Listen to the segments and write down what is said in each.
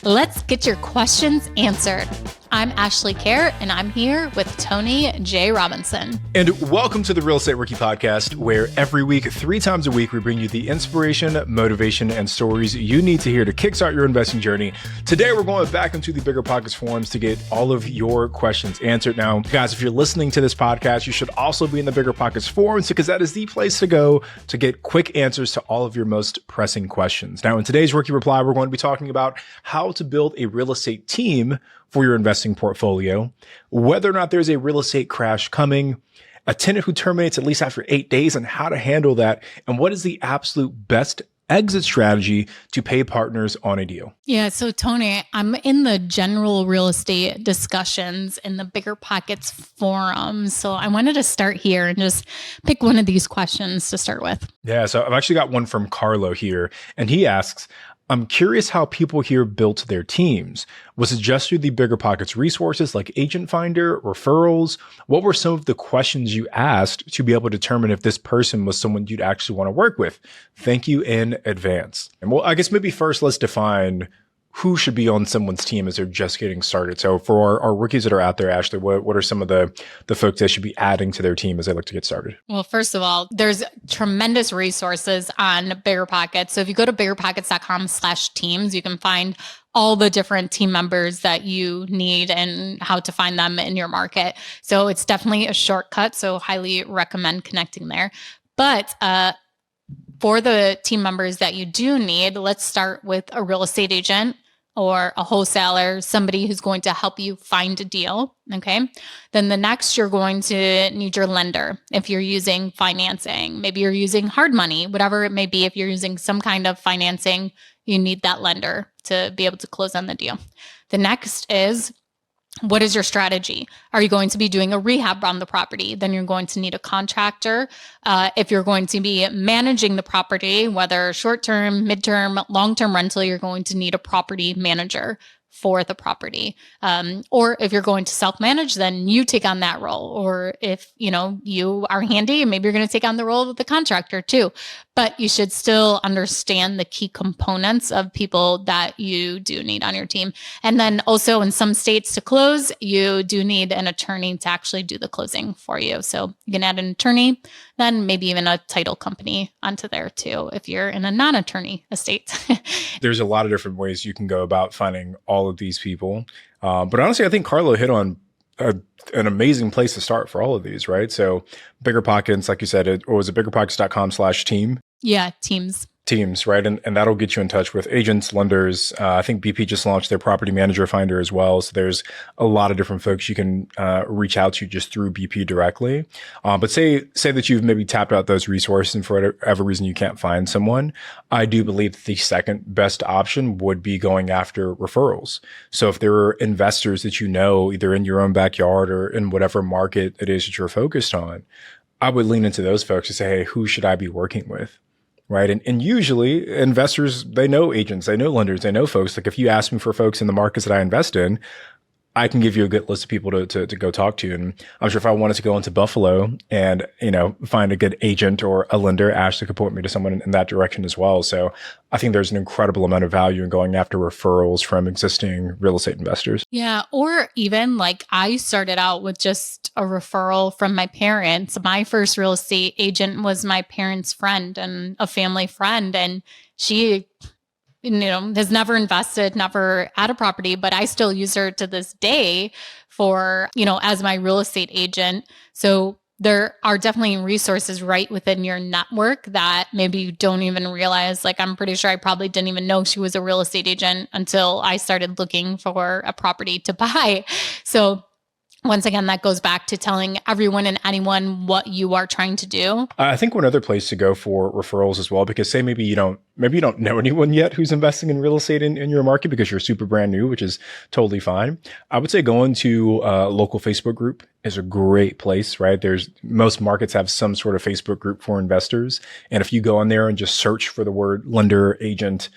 Let's get your questions answered. I'm Ashley Kerr, and I'm here with Tony J. Robinson. And welcome to the Real Estate Rookie Podcast, where every week, 3 times a week, we bring you the inspiration, motivation, and stories you need to hear to kickstart your investing journey. Today, we're going back into the BiggerPockets forums to get all of your questions answered. Now, guys, if you're listening to this podcast, you should also be in the BiggerPockets forums because that is the place to go to get quick answers to all of your most pressing questions. Now, in today's Rookie Reply, we're going to be talking about how to build a real estate team for your investing portfolio, whether or not there's a real estate crash coming, a tenant who terminates at least after 8 days and how to handle that, and what is the absolute best exit strategy to pay partners on a deal. Yeah, so Tony, I'm in the general real estate discussions in the BiggerPockets forum. So I wanted to start here and just pick one of these questions to start with. Yeah, so I've actually got one from Carlo here, and he asks, I'm curious how people here built their teams. Was it just through the BiggerPockets resources like Agent Finder, referrals? What were some of the questions you asked to be able to determine if this person was someone you'd actually want to work with? Thank you in advance. And well, I guess maybe first let's define who should be on someone's team as they're just getting started. So for our rookies that are out there, Ashley, what are some of the folks that should be adding to their team as they look to get started? Well, first of all, there's tremendous resources on BiggerPockets. So if you go to biggerpockets.com/teams, you can find all the different team members that you need and how to find them in your market. So it's definitely a shortcut. So highly recommend connecting there. But for the team members that you do need, let's start with a real estate agent or a wholesaler, somebody who's going to help you find a deal, okay? Then the next, you're going to need your lender. If you're using financing, maybe you're using hard money, whatever it may be, if you're using some kind of financing, you need that lender to be able to close on the deal. The next is, what is your strategy? Are you going to be doing a rehab on the property? Then you're going to need a contractor. If you're going to be managing the property, whether short-term, mid-term, long-term rental, you're going to need a property manager for the property. Or if you're going to self-manage, then you take on that role. Or if, you are handy, maybe you're going to take on the role of the contractor too. But you should still understand the key components of people that you do need on your team. And then also in some states to close, you do need an attorney to actually do the closing for you. So you can add an attorney, then maybe even a title company onto there too, if you're in a non-attorney estate. There's a lot of different ways you can go about finding all of these people. But honestly, I think Carlo hit on an amazing place to start for all of these, right? So BiggerPockets, like you said, or was it biggerpockets.com/team? Yeah, teams, right? And that'll get you in touch with agents, lenders. I think BP just launched their property manager finder as well. So there's a lot of different folks you can reach out to just through BP directly. But say that you've maybe tapped out those resources and for whatever reason you can't find someone. I do believe that the second best option would be going after referrals. So if there are investors that you know, either in your own backyard or in whatever market it is that you're focused on, I would lean into those folks to say, hey, who should I be working with? Right. And usually investors, they know agents, they know lenders, they know folks. Like if you ask me for folks in the markets that I invest in, I can give you a good list of people to go talk to. And I'm sure if I wanted to go into Buffalo and, find a good agent or a lender, Ashley could point me to someone in that direction as well. So I think there's an incredible amount of value in going after referrals from existing real estate investors. Yeah. Or even like I started out with just a referral from my parents. My first real estate agent was my parents' friend and a family friend. And she has never invested, never had a property, but I still use her to this day for, as my real estate agent. So there are definitely resources right within your network that maybe you don't even realize. Like, I'm pretty sure I probably didn't even know she was a real estate agent until I started looking for a property to buy. So once again, that goes back to telling everyone and anyone what you are trying to do. I think one other place to go for referrals as well, because say maybe you don't know anyone yet who's investing in real estate in your market because you're super brand new, which is totally fine. I would say going to a local Facebook group is a great place, right? Most markets have some sort of Facebook group for investors. And if you go on there and just search for the word lender, agent,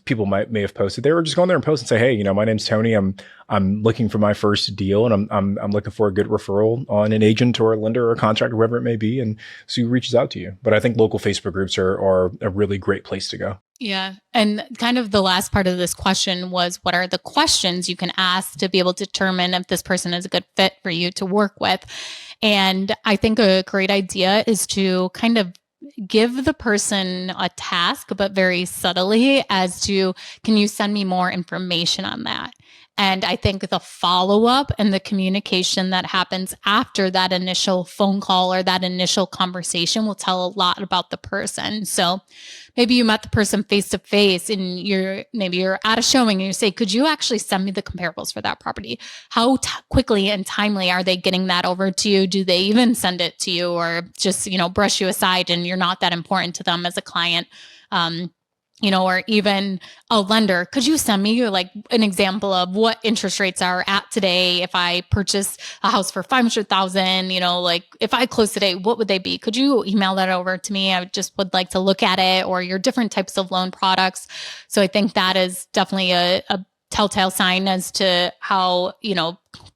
people may have posted there, or just go on there and post and say, hey, my name's Tony. I'm looking for my first deal and I'm looking for a good referral on an agent or a lender or a contractor, whoever it may be. And so he reaches out to you. But I think local Facebook groups are a really great place to go. Yeah. And kind of the last part of this question was, what are the questions you can ask to be able to determine if this person is a good fit for you to work with? And I think a great idea is to kind of give the person a task, but very subtly, as to, can you send me more information on that? And I think the follow up and the communication that happens after that initial phone call or that initial conversation will tell a lot about the person. So maybe you met the person face to face and you're at a showing and you say, could you actually send me the comparables for that property? How quickly and timely are they getting that over to you? Do they even send it to you, or just, brush you aside and you're not that important to them as a client? Or even a lender, could you send me like an example of what interest rates are at today? If I purchase a house for 500,000, like if I close today, what would they be? Could you email that over to me? I just would like to look at it, or your different types of loan products. So I think that is definitely a telltale sign as to how,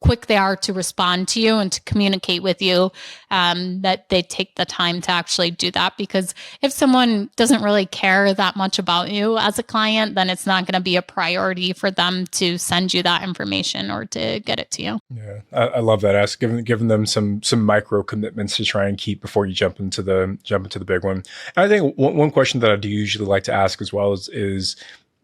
quick they are to respond to you and to communicate with you, that they take the time to actually do that. Because if someone doesn't really care that much about you as a client, then it's not going to be a priority for them to send you that information or to get it to you. Yeah, I love that. Ask giving them some micro commitments to try and keep before you jump into the big one. And I think one question that I do usually like to ask as well is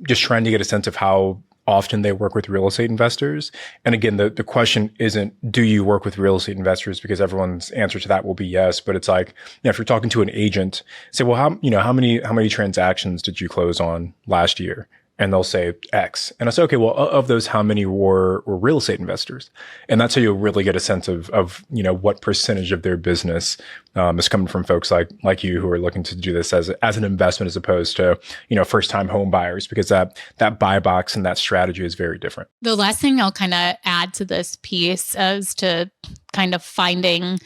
just trying to get a sense of how often they work with real estate investors. And again, the question isn't, do you work with real estate investors? Because everyone's answer to that will be yes. But it's like, if you're talking to an agent, say, well, how many transactions did you close on last year? And they'll say X. And I say, okay, well, of those, how many were real estate investors? And that's how you'll really get a sense of what percentage of their business is coming from folks like you who are looking to do this as an investment, as opposed to, first time home buyers, because that buy box and that strategy is very different. The last thing I'll kind of add to this piece as to kind of finding,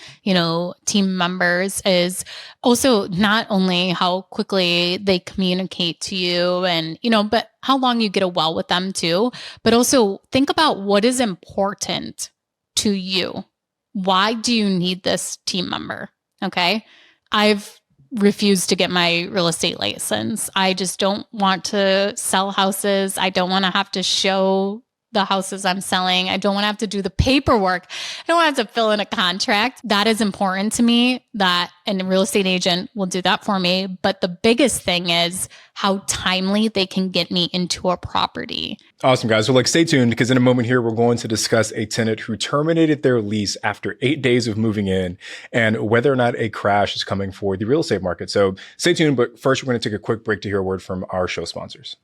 team members is also not only how quickly they communicate to you and, but how long you get a well with them too, but also think about what is important to you. Why do you need this team member? Okay. I've refused to get my real estate license. I just don't want to sell houses. I don't want to have to show the houses I'm selling. I don't want to have to do the paperwork. I don't want to have to fill in a contract. That is important to me, and a real estate agent will do that for me. But the biggest thing is how timely they can get me into a property. Awesome, guys. So stay tuned, because in a moment here, we're going to discuss a tenant who terminated their lease after 8 days of moving in and whether or not a crash is coming for the real estate market. So stay tuned. But first, we're going to take a quick break to hear a word from our show sponsors.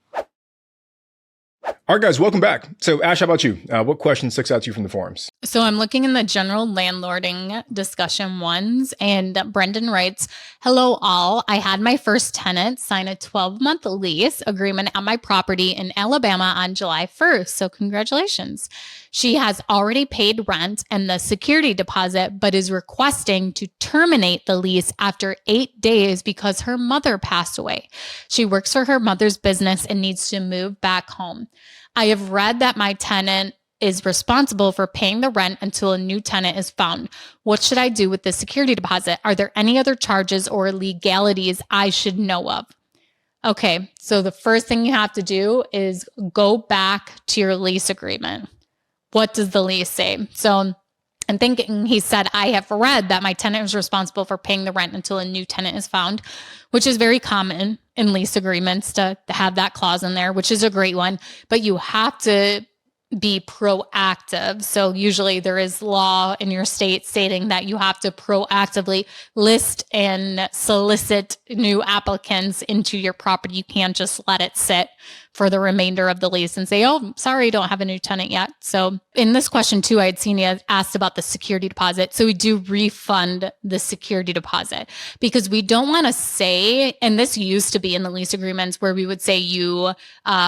All right, guys, welcome back. So Ash, how about you? What question sticks out to you from the forums? So I'm looking in the general landlording discussion ones, and Brendan writes, hello all. I had my first tenant sign a 12-month lease agreement at my property in Alabama on July 1st. So congratulations. She has already paid rent and the security deposit, but is requesting to terminate the lease after 8 days because her mother passed away. She works for her mother's business and needs to move back home. I have read that my tenant is responsible for paying the rent until a new tenant is found. What should I do with the security deposit? Are there any other charges or legalities I should know of? Okay, so the first thing you have to do is go back to your lease agreement. What does the lease say? So I'm thinking he said, I have read that my tenant is responsible for paying the rent until a new tenant is found, which is very common in lease agreements to have that clause in there, which is a great one. But you have to be proactive. So usually there is law in your state stating that you have to proactively list and solicit new applicants into your property. You can't just let it sit for the remainder of the lease and say, oh, sorry, don't have a new tenant yet. So in this question too, I had seen you asked about the security deposit. So we do refund the security deposit because we don't want to say, and this used to be in the lease agreements where we would say you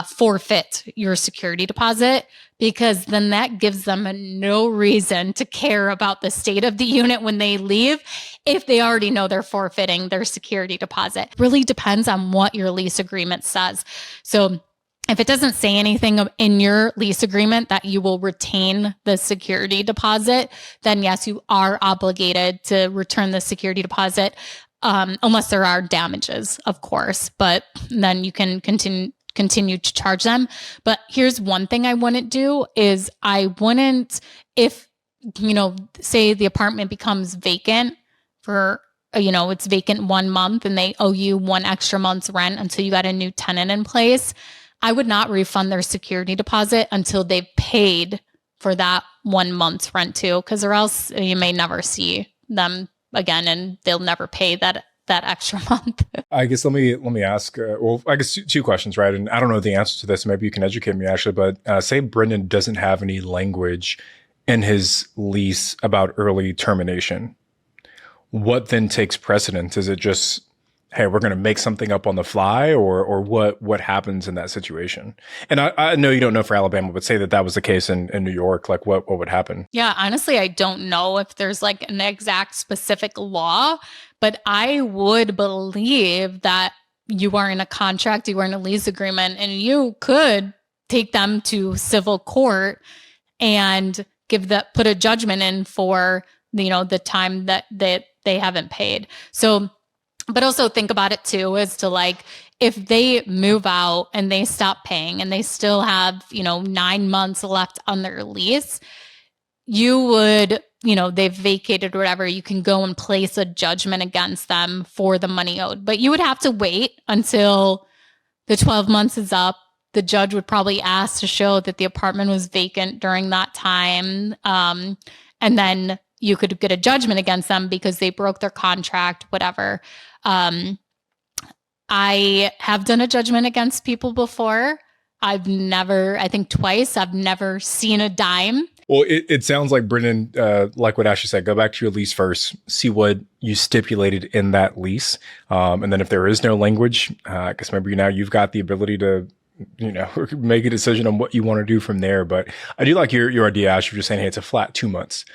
forfeit your security deposit, because then that gives them no reason to care about the state of the unit when they leave if they already know they're forfeiting their security deposit. It really depends on what your lease agreement says. So if it doesn't say anything in your lease agreement that you will retain the security deposit, then yes, you are obligated to return the security deposit. unless there are damages, of course, but then you can continue to charge them. But here's one thing I wouldn't do is if, say the apartment becomes vacant for, it's vacant 1 month and they owe you 1 extra month's rent until you got a new tenant in place, I would not refund their security deposit until they've paid for that 1 month's rent too, because or else you may never see them again and they'll never pay that extra month. I guess let me ask, I guess two questions, right? And I don't know the answer to this. Maybe you can educate me actually, but say Brendan doesn't have any language in his lease about early termination. What then takes precedence? Is it just, hey, we're going to make something up on the fly, or what happens in that situation? And I know you don't know for Alabama, but say that was the case in New York, like what would happen? Yeah, honestly, I don't know if there's like an exact specific law, but I would believe that you are in a contract, you are in a lease agreement, and you could take them to civil court and put a judgment in for, the time that they haven't paid. So, but also think about it too, as to like, if they move out and they stop paying and they still have, 9 months left on their lease, you would, they've vacated or whatever, you can go and place a judgment against them for the money owed. But you would have to wait until the 12 months is up. The judge would probably ask to show that the apartment was vacant during that time. And then you could get a judgment against them because they broke their contract, whatever. I have done a judgment against people before. I think twice, I've never seen a dime. Well, it sounds like Brendan, like what Ashley said, go back to your lease first, see what you stipulated in that lease. And then if there is no language, I guess maybe now you've got the ability to, make a decision on what you want to do from there. But I do like your idea, Ash, of just saying, hey, it's a flat 2 months.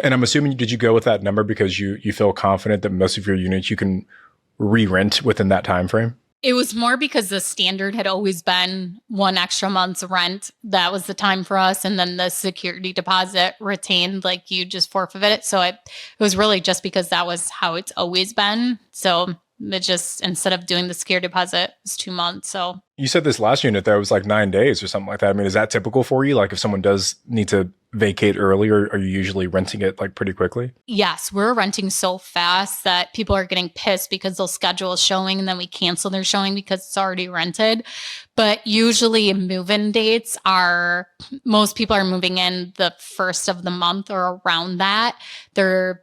And I'm assuming, did you go with that number because you feel confident that most of your units you can re-rent within that time frame? It was more because the standard had always been 1 extra month's rent. That was the time for us. And then the security deposit retained, like you just forfeited it. So it was really just because that was how it's always been. So it just, instead of doing the security deposit, it's 2 months. So you said this last unit that was like 9 days or something like that. I mean, is that typical for you? Like if someone does need to vacate early, or are you usually renting it like pretty quickly? Yes, we're renting so fast that people are getting pissed because they'll schedule a showing and then we cancel their showing because it's already rented. But usually move-in dates most people are moving in the first of the month or around that.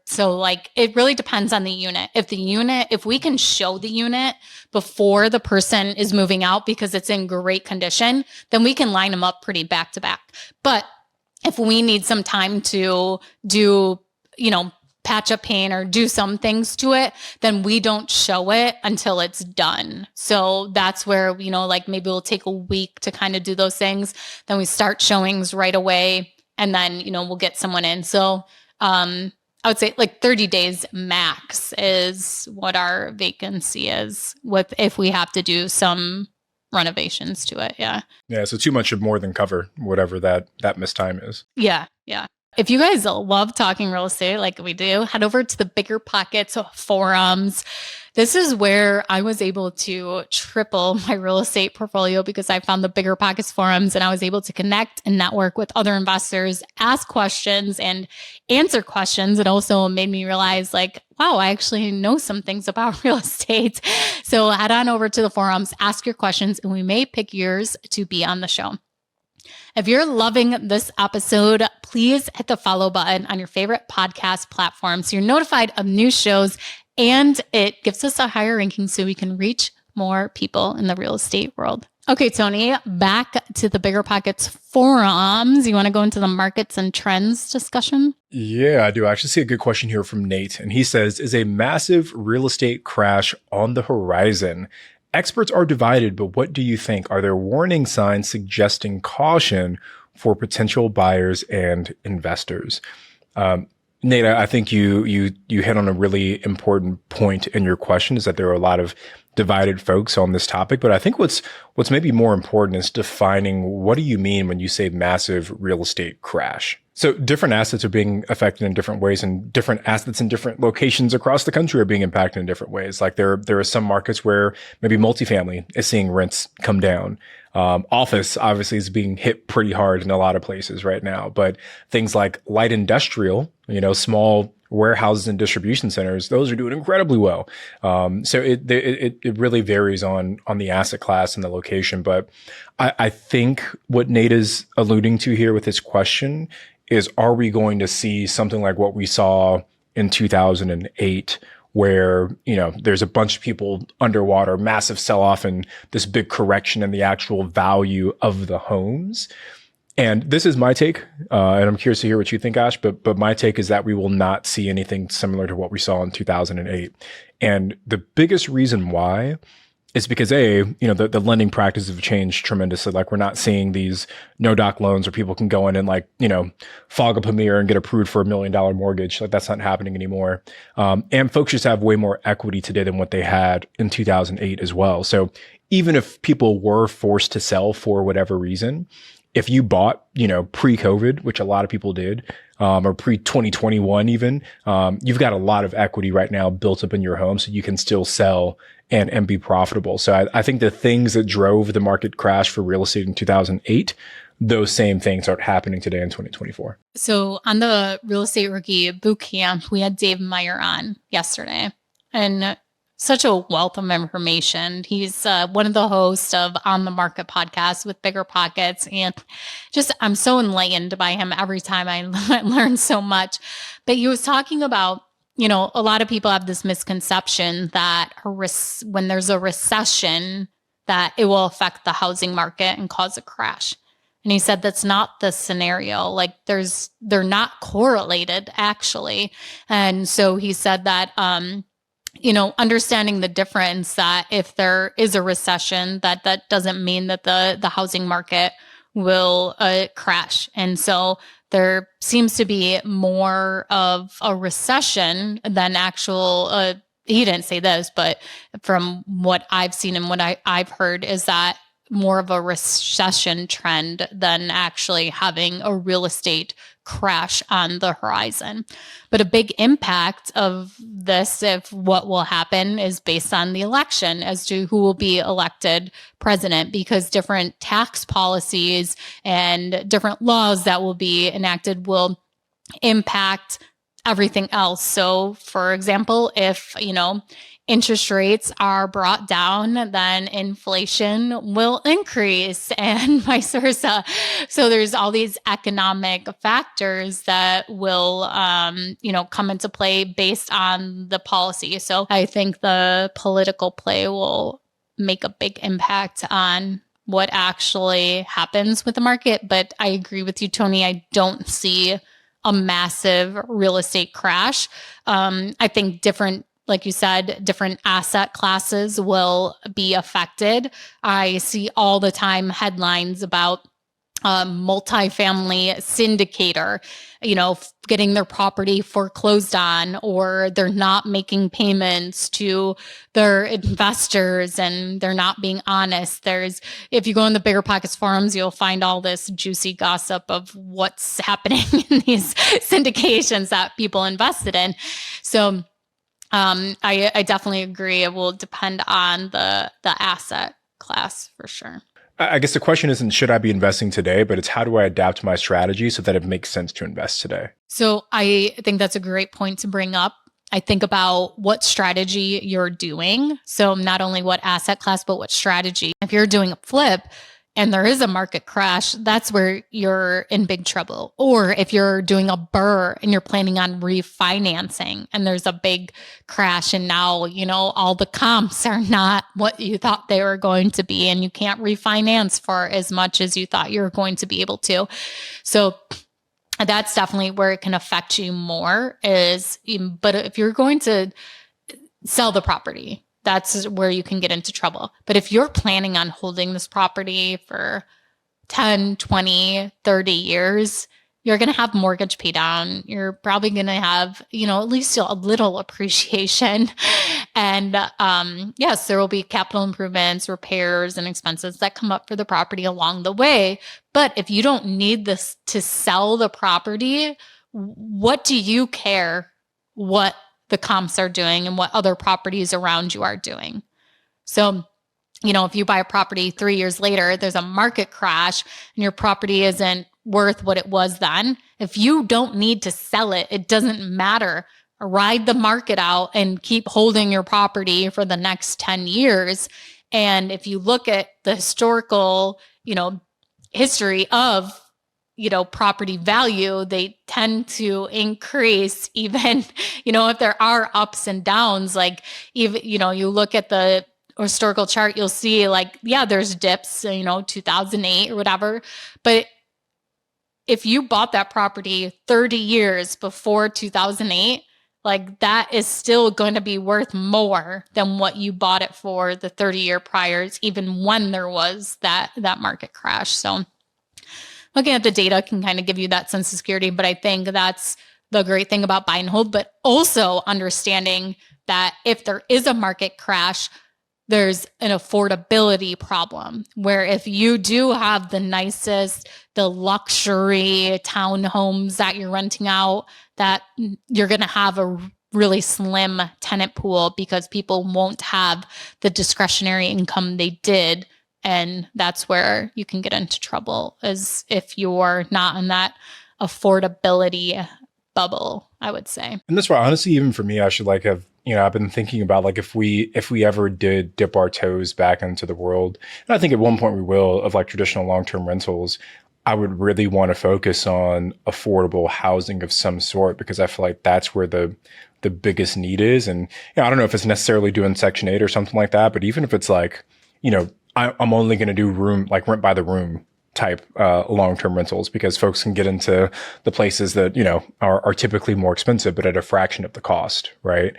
So like, it really depends on the unit. If we can show the unit before the person is moving out because it's in great condition, then we can line them up pretty back to back. But if we need some time to do, patch up paint or do some things to it, then we don't show it until it's done. So that's where, like maybe we'll take a week to kind of do those things. Then we start showings right away and then, we'll get someone in. So I would say like 30 days max is what our vacancy is if we have to do some renovations to it. Yeah. So 2 months should more than cover whatever that missed time is. Yeah. If you guys love talking real estate like we do, head over to the BiggerPockets forums. This is where I was able to triple my real estate portfolio because I found the BiggerPockets forums and I was able to connect and network with other investors, ask questions and answer questions. It also made me realize like, wow, I actually know some things about real estate. So head on over to the forums, ask your questions, and we may pick yours to be on the show. If you're loving this episode, please hit the follow button on your favorite podcast platform so you're notified of new shows, and it gives us a higher ranking so we can reach more people in the real estate world. Okay, Tony, back to the BiggerPockets forums. You want to go into the markets and trends discussion? Yeah, I do. I actually see a good question here from Nate. And he says, is a massive real estate crash on the horizon? Experts are divided, but what do you think? Are there warning signs suggesting caution for potential buyers and investors? Nate, I think you hit on a really important point in your question, is that there are a lot of divided folks on this topic. But I think what's maybe more important is defining, what do you mean when you say massive real estate crash? So different assets are being affected in different ways, and different assets in different locations across the country are being impacted in different ways. Like there are some markets where maybe multifamily is seeing rents come down. Office obviously is being hit pretty hard in a lot of places right now, but things like light industrial, small warehouses and distribution centers, those are doing incredibly well. So it really varies on the asset class and the location. But I think what Nate is alluding to here with this question is, are we going to see something like what we saw in 2008, where, there's a bunch of people underwater, massive sell-off, and this big correction in the actual value of the homes? And this is my take, and I'm curious to hear what you think, Ash, but my take is that we will not see anything similar to what we saw in 2008. And the biggest reason why is because the lending practices have changed tremendously. Like, we're not seeing these no-doc loans where people can go in and fog up a mirror and get approved for $1 million mortgage. Like, that's not happening anymore. And folks just have way more equity today than what they had in 2008 as well. So even if people were forced to sell for whatever reason, if you bought, pre-COVID, which a lot of people did, or pre-2021 even, you've got a lot of equity right now built up in your home, so you can still sell and be profitable. So I think the things that drove the market crash for real estate in 2008, those same things are happening today in 2024. So on the Real Estate Rookie Bootcamp, we had Dave Meyer on yesterday, and such a wealth of information. He's one of the hosts of On the Market podcast with BiggerPockets. And I'm so enlightened by him every time. I learn so much. But he was talking about, a lot of people have this misconception that when there's a recession, that it will affect the housing market and cause a crash. And he said that's not the scenario. Like, they're not correlated, actually. And so he said that, understanding the difference, that if there is a recession, that doesn't mean that the housing market will crash. And so there seems to be more of a recession than actual, he didn't say this, but from what I've seen and what I've heard, is that more of a recession trend than actually having a real estate crash on the horizon. But a big impact of this, if what will happen, is based on the election as to who will be elected president, because different tax policies and different laws that will be enacted will impact everything else. So, for example, if, interest rates are brought down, then inflation will increase, and vice versa. So there's all these economic factors that will, come into play based on the policy. So I think the political play will make a big impact on what actually happens with the market. But I agree with you, Tony. I don't see a massive real estate crash. I think like you said, different asset classes will be affected. I see all the time headlines about multifamily syndicator, getting their property foreclosed on, or they're not making payments to their investors and they're not being honest. If you go in the BiggerPockets forums, you'll find all this juicy gossip of what's happening in these syndications that people invested in. So I definitely agree. It will depend on the asset class for sure. I guess the question isn't, should I be investing today, but it's, how do I adapt my strategy so that it makes sense to invest today? So I think that's a great point to bring up. I think about what strategy you're doing. So not only what asset class, but what strategy. If you're doing a flip and there is a market crash, that's where you're in big trouble. Or if you're doing a BRRRR and you're planning on refinancing and there's a big crash and now, all the comps are not what you thought they were going to be, and you can't refinance for as much as you thought you were going to be able to. So that's definitely where it can affect you more but if you're going to sell the property, that's where you can get into trouble. But if you're planning on holding this property for 10, 20, 30 years, you're going to have mortgage pay down. You're probably going to have, at least a little appreciation. And yes, there will be capital improvements, repairs, and expenses that come up for the property along the way. But if you don't need this to sell the property, what do you care what the comps are doing and what other properties around you are doing? So, if you buy a property 3 years later, there's a market crash and your property isn't worth what it was then. If you don't need to sell it, it doesn't matter. Ride the market out and keep holding your property for the next 10 years. And if you look at the historical, history of, property value, they tend to increase even, if there are ups and downs, like even, you look at the historical chart, you'll see there's dips, 2008 or whatever. But if you bought that property 30 years before 2008, that is still going to be worth more than what you bought it for the 30-year priors, even when there was that market crash. So looking at the data can kind of give you that sense of security, but I think that's the great thing about buy and hold, but also understanding that if there is a market crash, there's an affordability problem where if you do have the nicest, the luxury townhomes that you're renting out, that you're going to have a really slim tenant pool because people won't have the discretionary income they did. And that's where you can get into trouble, as if you're not in that affordability bubble, I would say. And that's why, honestly, even for me, I should have, I've been thinking about if we ever did dip our toes back into the world, and I think at one point we will, of traditional long-term rentals, I would really want to focus on affordable housing of some sort, because I feel like that's where the biggest need is. And I don't know if it's necessarily doing Section 8 or something like that, but even if it's I'm only going to do rent by the room type long-term rentals, because folks can get into the places that are typically more expensive but at a fraction of the cost, right?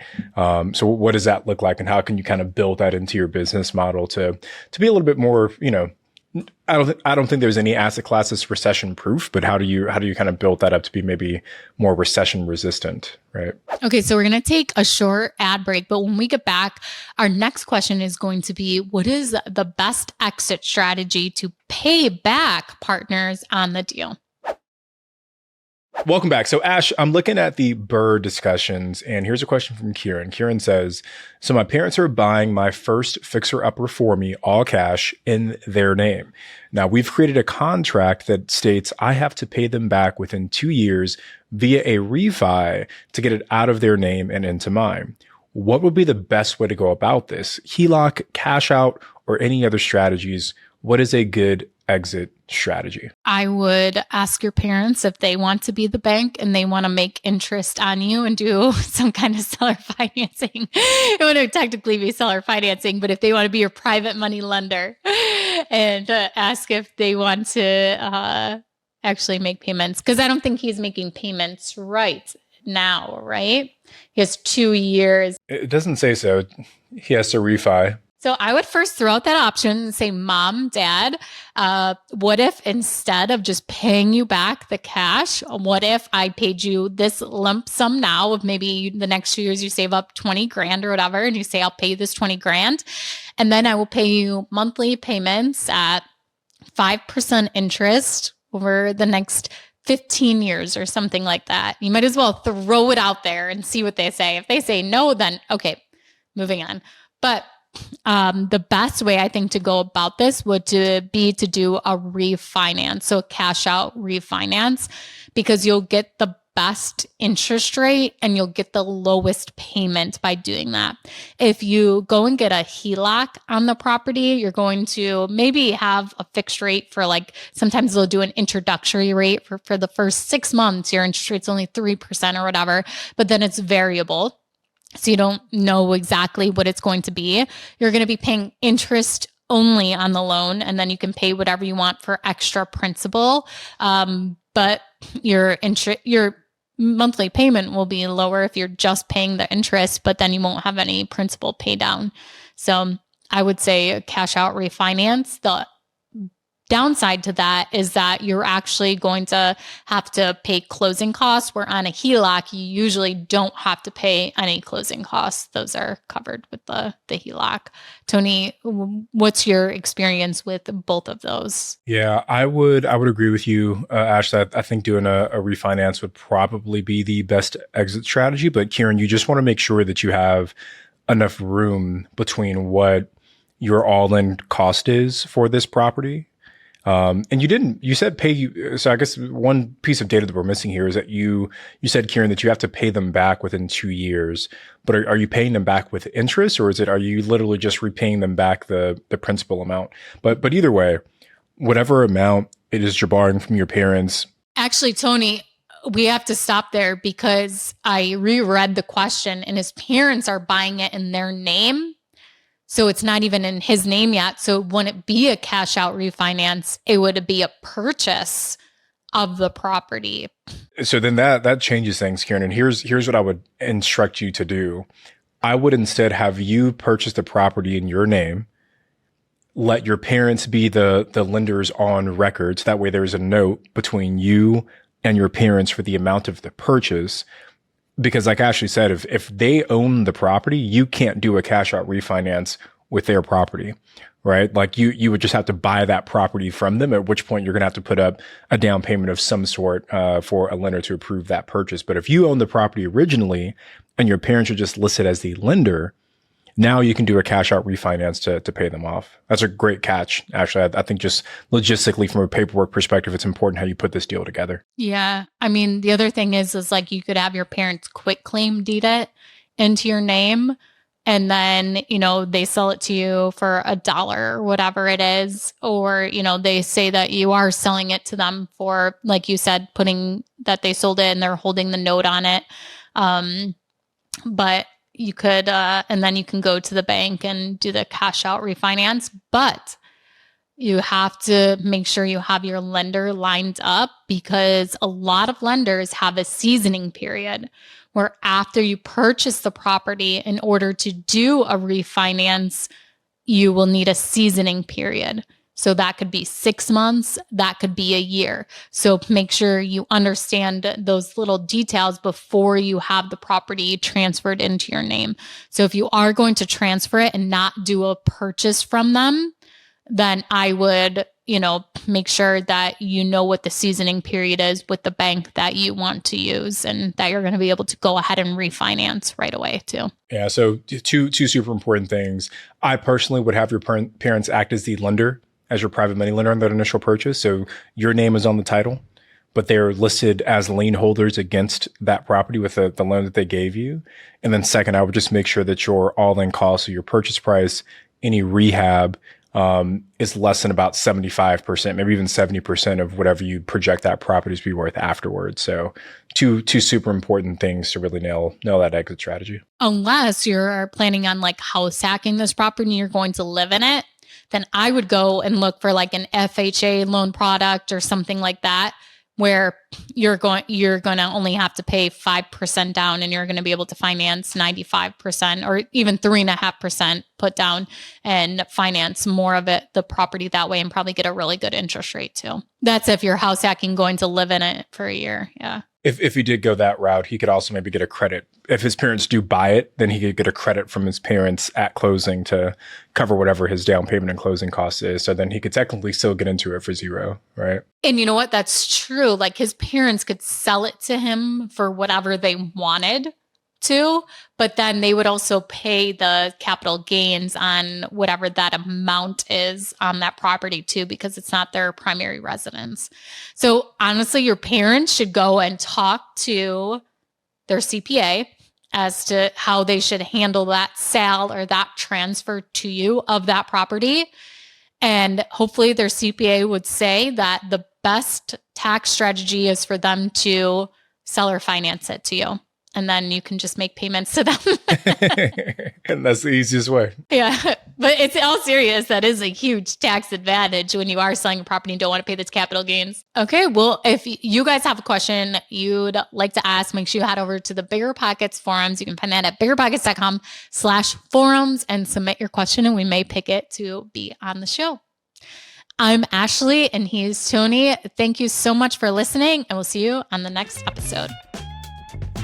So what does that look like, and how can you kind of build that into your business model to be a little bit more, I don't think there's any asset class that's recession proof, but how do you kind of build that up to be maybe more recession resistant, right? Okay, so we're going to take a short ad break, but when we get back, our next question is going to be, what is the best exit strategy to pay back partners on the deal? Welcome back. So Ash, I'm looking at the BRRRR discussions, and here's a question from Kieran. Kieran says, so my parents are buying my first fixer-upper for me, all cash, in their name. Now, we've created a contract that states I have to pay them back within 2 years via a refi to get it out of their name and into mine. What would be the best way to go about this? HELOC, cash out, or any other strategies? What is a good exit strategy? I would ask your parents if they want to be the bank and they want to make interest on you and do some kind of seller financing. It wouldn't technically be seller financing, but if they want to be your private money lender, and ask if they want to actually make payments. Because I don't think he's making payments right now, right? He has 2 years. It doesn't say so. He has to refi. So I would first throw out that option and say, Mom, Dad, what if instead of just paying you back the cash, what if I paid you this lump sum now of maybe the next 2 years you save up 20 grand or whatever, and you say, I'll pay you this 20 grand. And then I will pay you monthly payments at 5% interest over the next 15 years or something like that. You might as well throw it out there and see what they say. If they say no, then okay, moving on. But the best way I think to go about this would be to do a refinance, so a cash out refinance, because you'll get the best interest rate and you'll get the lowest payment by doing that. If you go and get a HELOC on the property, you're going to maybe have a fixed rate for sometimes they'll do an introductory rate for the first 6 months. Your interest rate's only 3% or whatever, but then it's variable. So you don't know exactly what it's going to be. You're going to be paying interest only on the loan, and then you can pay whatever you want for extra principal. But your monthly payment will be lower if you're just paying the interest, but then you won't have any principal pay down. So I would say a cash out refinance. downside to that is that you're actually going to have to pay closing costs, where on a HELOC, you usually don't have to pay any closing costs. Those are covered with the HELOC. Tony, what's your experience with both of those? Yeah, I would agree with you, Ash, that I think doing a refinance would probably be the best exit strategy. But Kieran, you just want to make sure that you have enough room between what your all-in cost is for this property. And you said pay, so I guess one piece of data that we're missing here is that you said, Kieran, that you have to pay them back within 2 years, but are you paying them back with interest, or are you literally just repaying them back the principal amount? But either way, whatever amount it is you're borrowing from your parents. Actually, Tony, we have to stop there because I reread the question and his parents are buying it in their name. So it's not even in his name yet. So it wouldn't be a cash out refinance. It would be a purchase of the property. So then that changes things, Kieran. And here's what I would instruct you to do. I would instead have you purchase the property in your name. Let your parents be the lenders on record. So that way there's a note between you and your parents for the amount of the purchase. Because like Ashley said, if they own the property, you can't do a cash out refinance with their property, right? Like you would just have to buy that property from them, at which point you're going to have to put up a down payment of some sort for a lender to approve that purchase. But if you own the property originally and your parents are just listed as the lender, now you can do a cash out refinance to pay them off. That's a great catch. Actually, I think just logistically from a paperwork perspective, it's important how you put this deal together. Yeah. I mean, the other thing is like you could have your parents quit claim deed it into your name, and then, they sell it to you for $1 or whatever it is. Or, they say that you are selling it to them for, like you said, putting that they sold it and they're holding the note on it. But you could, and then you can go to the bank and do the cash out refinance, but you have to make sure you have your lender lined up, because a lot of lenders have a seasoning period where after you purchase the property, in order to do a refinance, you will need a seasoning period. So that could be 6 months, that could be a year. So make sure you understand those little details before you have the property transferred into your name. So if you are going to transfer it and not do a purchase from them, then I would, make sure that you know what the seasoning period is with the bank that you want to use, and that you're going to be able to go ahead and refinance right away too. Yeah. So two super important things. I personally would have your parents act as the lender, as your private money lender on that initial purchase. So your name is on the title, but they're listed as lien holders against that property with the loan that they gave you. And then second, I would just make sure that your all-in cost, so your purchase price, any rehab, is less than about 75%, maybe even 70% of whatever you project that property to be worth afterwards. So two super important things to really nail that exit strategy. Unless you're planning on like house hacking this property and you're going to live in it, then I would go and look for like an FHA loan product or something like that, where you're going to only have to pay 5% down and you're going to be able to finance 95% or even 3.5% put down and finance more of it, the property that way, and probably get a really good interest rate too. That's if you're house hacking going to live in it for a year. Yeah. If he did go that route, he could also maybe get a credit. If his parents do buy it, then he could get a credit from his parents at closing to cover whatever his down payment and closing costs is. So then he could technically still get into it for zero, right? And you know what? That's true. Like his parents could sell it to him for whatever they wanted to, but then they would also pay the capital gains on whatever that amount is on that property too, because it's not their primary residence. So honestly, your parents should go and talk to their CPA as to how they should handle that sale or that transfer to you of that property. And hopefully their CPA would say that the best tax strategy is for them to sell or finance it to you. And then you can just make payments to them. And that's the easiest way. Yeah. But it's all serious. That is a huge tax advantage when you are selling a property and don't want to pay this capital gains. Okay. Well, if you guys have a question you'd like to ask, make sure you head over to the BiggerPockets forums. You can find that at BiggerPockets.com/forums and submit your question, and we may pick it to be on the show. I'm Ashley and he's Tony. Thank you so much for listening, and we'll see you on the next episode.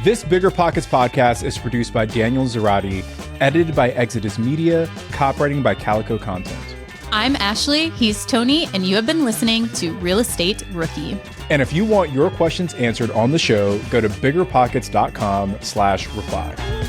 This BiggerPockets podcast is produced by Daniel Zarati, edited by Exodus Media, copywriting by Calico Content. I'm Ashley, he's Tony, and you have been listening to Real Estate Rookie. And if you want your questions answered on the show, go to biggerpockets.com/reply.